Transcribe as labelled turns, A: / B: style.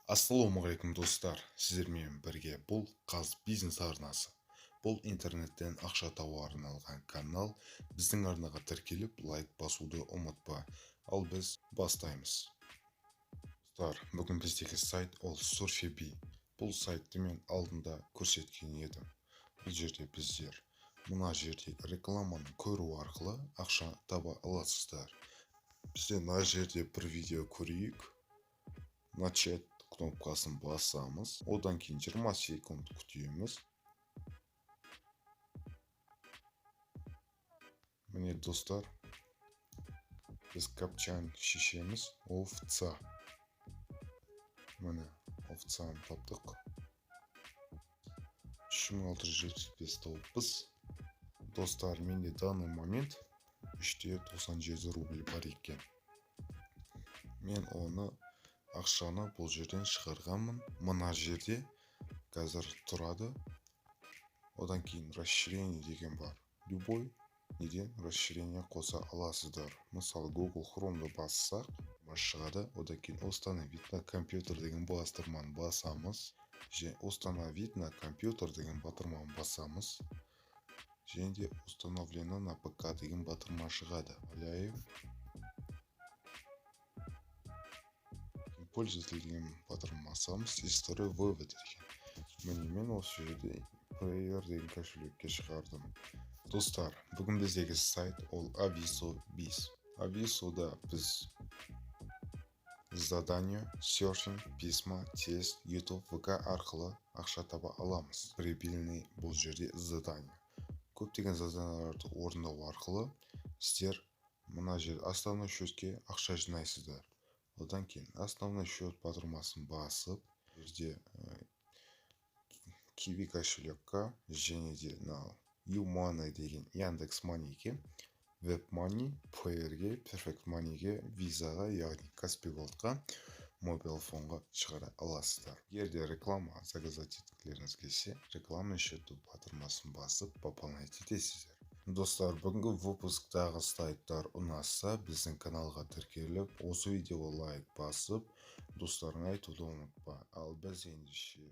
A: Ассалаумағалейкум достар, сіздермен бірге бұл қаз бизнес арнасы. Бұл интернеттен ақша табуға арналған канал. Біздің арнаға тіркеліп лайк басуды ұмытпа. Ал біз бастаймыз. Достар, бүгін біздегі сайт ол Surfy. Бұл сайтты мен алдында көрсеткен едім. Бұл жерде біздер мына жердегі рекламаны көру арқылы ақша таба аласыздар. Бізде мына жерде бір видео көрейік. Начать кнопкасын басамыз, одан кейін 20 секунд күтеміз. Міне достар, біз капчаны шешеміз. Овца. Міне овцаны таптық. 3675 тауыппыз. Достар, менде данный момент 397 рубль бар екен. Мен оны ақшаны бұл жерден шығарғанмын. Мына жерде қазір тұрады. Одан кейін расширение деген бар. Любой неден расширение қоса аласыздар. Мысалы Google Chrome'ды бассақ, шығады. Одан кейін установить на компьютер деген бастырманы басамыз. Және установить на компьютер деген батырманы басамыз. Және де установлено на ПК деген батырма шығады. Пользователь деген батырма басамыз. История вывод деген. Міне мен осы жерде Player деген кошелекке шығардым. Достар, бүгін біздегі сайт ол Aviso Biz. Aviso'да біз задание, серфинг, письма, тест, YouTube, ВК арқылы ақша таба аламыз. Прибыльный бұл жерде задание. Көптеген заданияларды орындау арқылы сіздер мына жерде основной счетке ақша жинайсыздар. Одан кейін основной счет батырмасын басып, жерде Kiwi кошелекқа және де YouMoney деген Яндекс Money'ге, WebMoney, Payer'ге, Perfect Money'ге, Visa-ға, яғни Каспи Голдқа, мобилфонға шығара аласыздар. Егерде реклама заказать еткілеріңіз келсе, рекламный счету батырмасын басып, пополнять етесіздер. Достар, бүгінгі выпусктағы сайттар ұнаса, біздің каналға тіркеліп, осы видеоға лайк басып, достарыңа айтуды ұмытпа. Ал біз ендеше